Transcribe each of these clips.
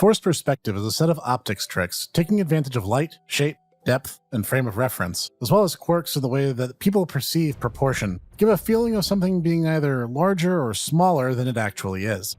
Forced perspective is a set of optics tricks, taking advantage of light, shape, depth, and frame of reference, as well as quirks of the way that people perceive proportion, give a feeling of something being either larger or smaller than it actually is.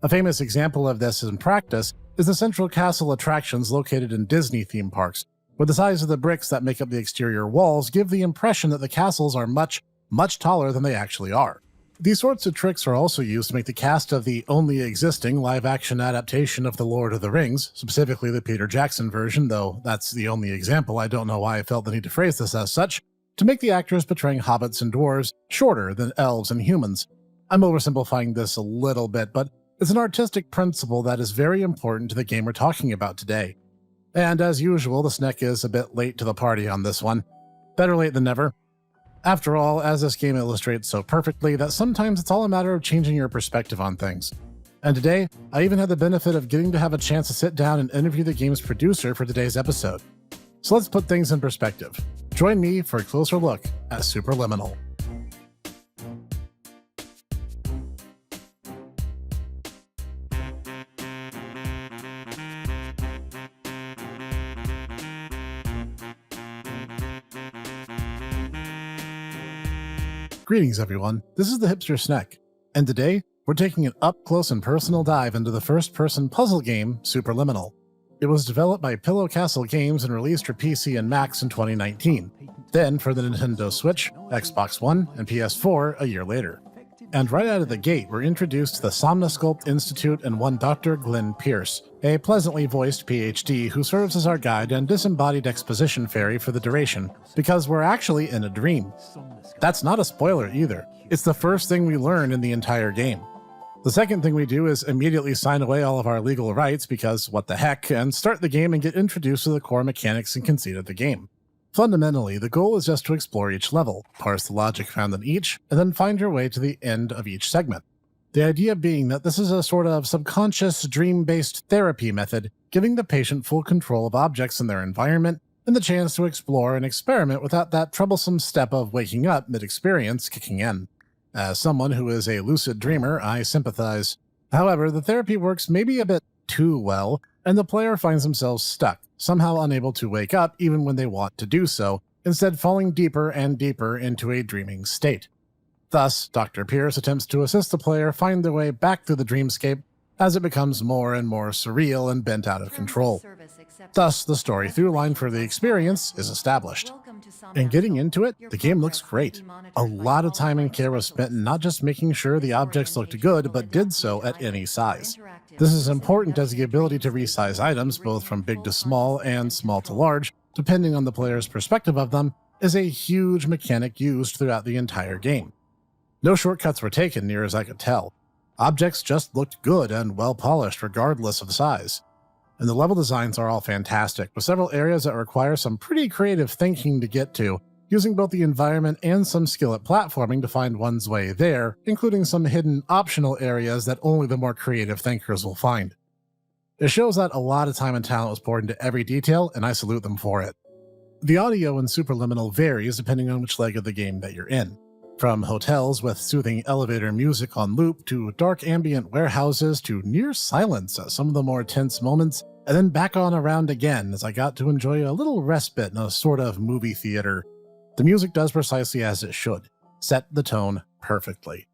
A famous example of this in practice is the Central Castle attractions located in Disney theme parks, where the size of the bricks that make up the exterior walls give the impression that the castles are much, much taller than they actually are. These sorts of tricks are also used to make the cast of the only existing live-action adaptation of The Lord of the Rings, specifically the Peter Jackson version, though that's the only example, I don't know why I felt the need to phrase this as such, to make the actors portraying hobbits and dwarves shorter than elves and humans. I'm oversimplifying this a little bit, but it's an artistic principle that is very important to the game we're talking about today. And as usual, the SNEC is a bit late to the party on this one. Better late than never. After all, as this game illustrates so perfectly, that sometimes it's all a matter of changing your perspective on things. And today, I even had the benefit of getting to have a chance to sit down and interview the game's producer for today's episode. So let's put things in perspective. Join me for a closer look at Superliminal. Greetings everyone, this is the Hipster SNEC, and today we're taking an up-close and personal dive into the first-person puzzle game, Superliminal. It was developed by Pillow Castle Games and released for PC and Macs in 2019, then for the Nintendo Switch, Xbox One, and PS4 a year later. And right out of the gate, we're introduced to the Somnosculpt Institute and one Dr. Glenn Pierce, a pleasantly voiced PhD who serves as our guide and disembodied exposition fairy for the duration, because we're actually in a dream. That's not a spoiler either. It's the first thing we learn in the entire game. The second thing we do is immediately sign away all of our legal rights because what the heck, and start the game and get introduced to the core mechanics and conceit of the game. Fundamentally, the goal is just to explore each level, parse the logic found in each, and then find your way to the end of each segment. The idea being that this is a sort of subconscious, dream-based therapy method, giving the patient full control of objects in their environment and the chance to explore and experiment without that troublesome step of waking up mid-experience kicking in. As someone who is a lucid dreamer, I sympathize. However, the therapy works maybe a bit too well, and the player finds themselves stuck, somehow unable to wake up even when they want to do so, instead falling deeper and deeper into a dreaming state. Thus, Dr. Pierce attempts to assist the player find their way back through the dreamscape as it becomes more and more surreal and bent out of control. Thus, the story through line for the experience is established. And getting into it, the game looks great. A lot of time and care was spent in not just making sure the objects looked good, but did so at any size. This is important as the ability to resize items, both from big to small and small to large, depending on the player's perspective of them, is a huge mechanic used throughout the entire game. No shortcuts were taken near as I could tell. Objects just looked good and well polished regardless of size. And the level designs are all fantastic, with several areas that require some pretty creative thinking to get to, using both the environment and some skill at platforming to find one's way there, including some hidden optional areas that only the more creative thinkers will find. It shows that a lot of time and talent was poured into every detail, and I salute them for it. The audio in Superliminal varies depending on which leg of the game that you're in. From hotels with soothing elevator music on loop, to dark ambient warehouses, to near silence at some of the more tense moments, and then back on around again as I got to enjoy a little respite in a sort of movie theater. The music does precisely as it should, set the tone perfectly.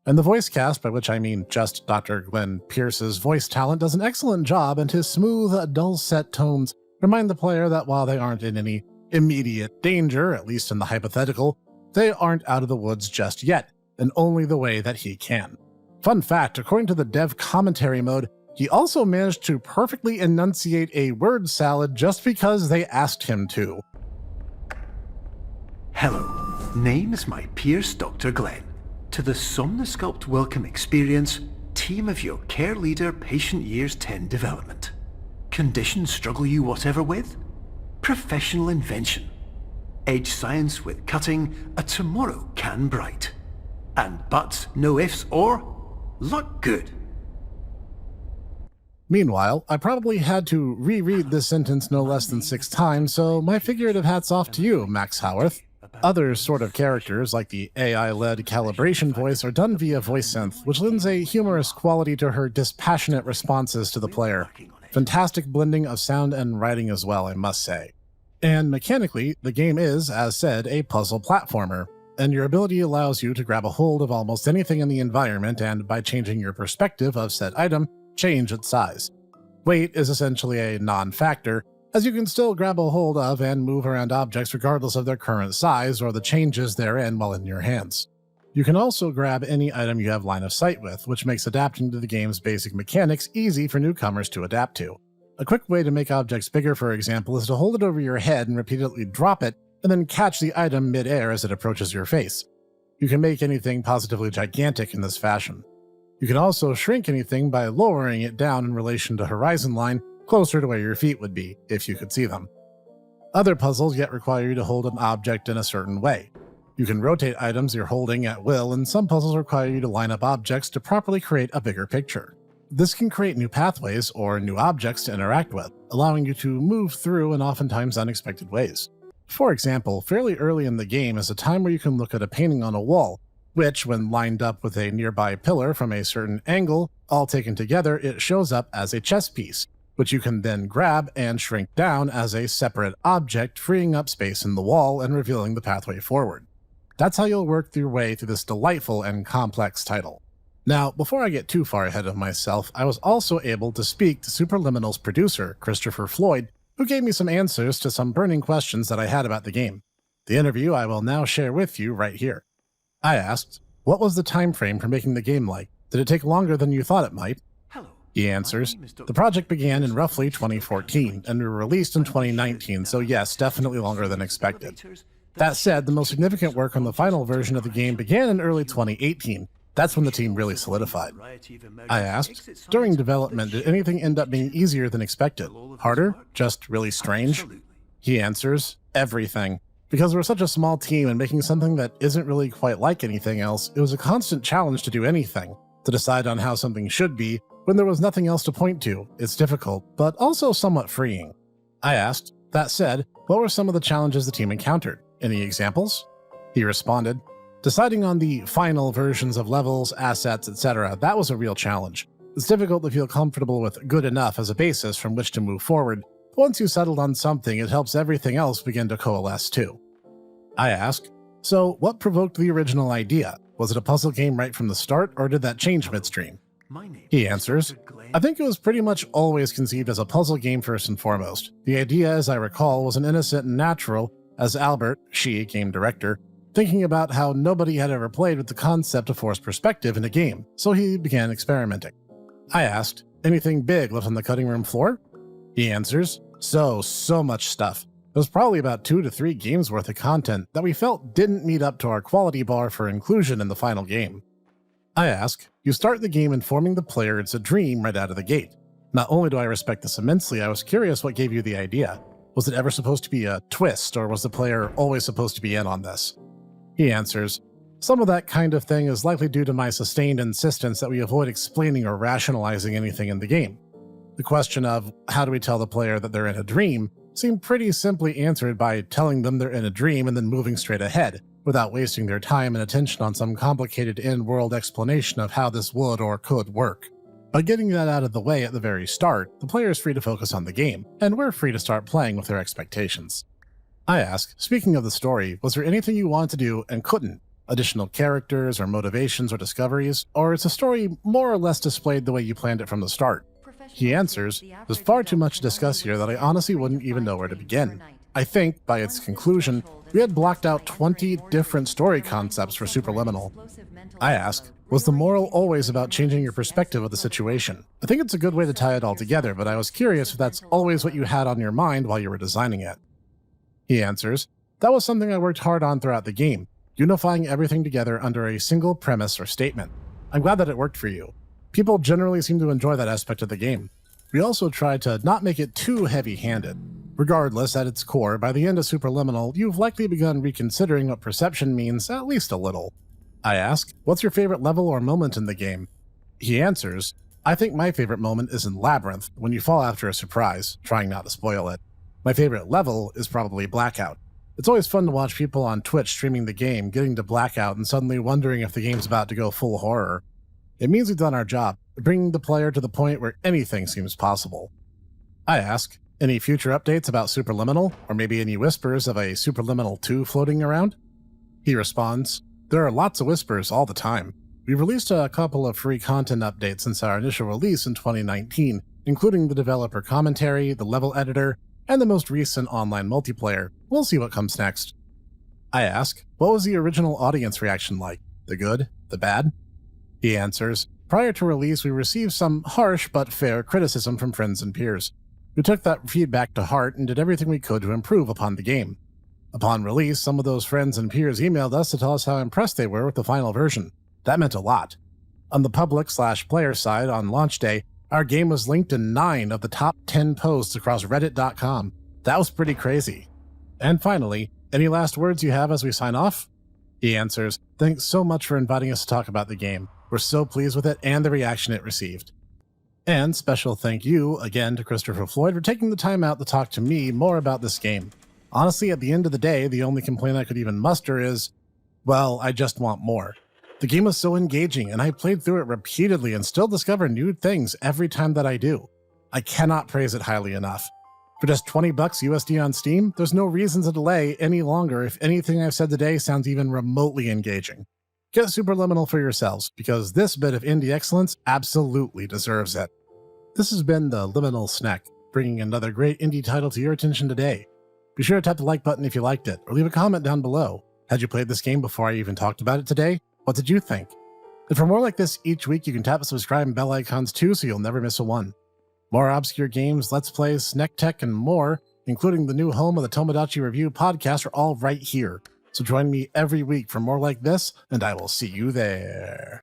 And the voice cast, by which I mean just Dr. Glenn Pierce's voice talent, does an excellent job, and his smooth, dulcet tones remind the player that while they aren't in any immediate danger, at least in the hypothetical, they aren't out of the woods just yet, in only the way that he can. Fun fact, according to the dev commentary mode, he also managed to perfectly enunciate a word salad just because they asked him to. Hello, name is my Pierce Dr. Glenn. To the Somnosculpt Welcome Experience, team of your care leader patient years 10 development. Conditions struggle you whatever with? Professional invention. Edge science with cutting, a tomorrow can bright. And buts, no ifs or, luck good. Meanwhile, I probably had to reread this sentence no less than 6 times, so my figurative hat's off to you, Max Howarth. Other sort of characters, like the AI-led calibration voice, are done via voice synth, which lends a humorous quality to her dispassionate responses to the player. Fantastic blending of sound and writing as well, I must say. And mechanically, the game is, as said, a puzzle platformer, and your ability allows you to grab a hold of almost anything in the environment and, by changing your perspective of said item, change its size. Weight is essentially a non-factor, as you can still grab a hold of and move around objects regardless of their current size or the changes therein while in your hands. You can also grab any item you have line of sight with, which makes adapting to the game's basic mechanics easy for newcomers to adapt to. A quick way to make objects bigger, for example, is to hold it over your head and repeatedly drop it, and then catch the item mid-air as it approaches your face. You can make anything positively gigantic in this fashion. You can also shrink anything by lowering it down in relation to horizon line, closer to where your feet would be, if you could see them. Other puzzles yet require you to hold an object in a certain way. You can rotate items you're holding at will, and some puzzles require you to line up objects to properly create a bigger picture. This can create new pathways or new objects to interact with, allowing you to move through in oftentimes unexpected ways. For example, fairly early in the game is a time where you can look at a painting on a wall, which, when lined up with a nearby pillar from a certain angle, all taken together, it shows up as a chess piece, which you can then grab and shrink down as a separate object, freeing up space in the wall and revealing the pathway forward. That's how you'll work your way through this delightful and complex title. Now, before I get too far ahead of myself, I was also able to speak to Superliminal's producer, Christopher Floyd, who gave me some answers to some burning questions that I had about the game. The interview I will now share with you right here. I asked, what was the time frame for making the game like? Did it take longer than you thought it might? He answers, the project began in roughly 2014, and we were released in 2019, so yes, definitely longer than expected. That said, the most significant work on the final version of the game began in early 2018. That's when the team really solidified. I asked, during development, did anything end up being easier than expected? Harder? Just really strange? He answers, everything. Because we're such a small team and making something that isn't really quite like anything else, it was a constant challenge to do anything, to decide on how something should be when there was nothing else to point to. It's difficult, but also somewhat freeing. I asked, that said, what were some of the challenges the team encountered? Any examples? He responded, deciding on the final versions of levels, assets, etc., that was a real challenge. It's difficult to feel comfortable with good enough as a basis from which to move forward. Once you settled on something, it helps everything else begin to coalesce too. I asked, so what provoked the original idea? Was it a puzzle game right from the start, or did that change midstream? He answers, I think it was pretty much always conceived as a puzzle game first and foremost. The idea, as I recall, was an innocent and natural, as Albert, game director, thinking about how nobody had ever played with the concept of forced perspective in a game, so he began experimenting. I asked, anything big left on the cutting room floor? He answers, so much stuff. It was probably about 2 to 3 games worth of content that we felt didn't meet up to our quality bar for inclusion in the final game. I ask, you start the game informing the player it's a dream right out of the gate. Not only do I respect this immensely, I was curious what gave you the idea. Was it ever supposed to be a twist, or was the player always supposed to be in on this? He answers, some of that kind of thing is likely due to my sustained insistence that we avoid explaining or rationalizing anything in the game. The question of, how do we tell the player that they're in a dream, seemed pretty simply answered by telling them they're in a dream and then moving straight ahead, without wasting their time and attention on some complicated in-world explanation of how this would or could work. By getting that out of the way at the very start, the player is free to focus on the game, and we're free to start playing with their expectations. I ask, speaking of the story, was there anything you wanted to do and couldn't? Additional characters or motivations or discoveries? Or is the story more or less displayed the way you planned it from the start? He answers, there's far too much to discuss here that I honestly wouldn't even know where to begin. I think, by its conclusion, we had blocked out 20 different story concepts for Superliminal. I ask, was the moral always about changing your perspective of the situation? I think it's a good way to tie it all together, but I was curious if that's always what you had on your mind while you were designing it. He answers, that was something I worked hard on throughout the game, unifying everything together under a single premise or statement. I'm glad that it worked for you. People generally seem to enjoy that aspect of the game. We also tried to not make it too heavy-handed. Regardless, at its core, by the end of Superliminal, you've likely begun reconsidering what perception means, at least a little. I ask, what's your favorite level or moment in the game? He answers, I think my favorite moment is in Labyrinth, when you fall after a surprise, trying not to spoil it. My favorite level is probably Blackout. It's always fun to watch people on Twitch streaming the game, getting to Blackout and suddenly wondering if the game's about to go full horror. It means we've done our job, bringing the player to the point where anything seems possible. I ask, any future updates about Superliminal, or maybe any whispers of a Superliminal 2 floating around? He responds, there are lots of whispers all the time. We've released a couple of free content updates since our initial release in 2019, including the developer commentary, the level editor, and the most recent online multiplayer. We'll see what comes next. I ask, what was the original audience reaction like? The good? The bad? He answers, prior to release we received some harsh but fair criticism from friends and peers. We took that feedback to heart and did everything we could to improve upon the game. Upon release, some of those friends and peers emailed us to tell us how impressed they were with the final version. That meant a lot. On the public/player side on launch day, our game was linked in 9 of the top 10 posts across reddit.com. That was pretty crazy. And finally, any last words you have as we sign off? He answers, thanks so much for inviting us to talk about the game. We're so pleased with it and the reaction it received. And special thank you again to Christopher Floyd for taking the time out to talk to me more about this game. Honestly, at the end of the day, the only complaint I could even muster is, well, I just want more. The game was so engaging, and I played through it repeatedly and still discover new things every time that I do. I cannot praise it highly enough. For just $20 USD on Steam, there's no reason to delay any longer if anything I've said today sounds even remotely engaging. Get Superliminal for yourselves, because this bit of indie excellence absolutely deserves it. This has been the Liminal Snack, bringing another great indie title to your attention today. Be sure to tap the like button if you liked it, or leave a comment down below. Had you played this game before I even talked about it today? What did you think? And for more like this each week, you can tap the subscribe and bell icons too so you'll never miss a one. More obscure games, let's plays, snack tech, and more, including the new home of the Tomodachi Review podcast, are all right here. So join me every week for more like this, and I will see you there.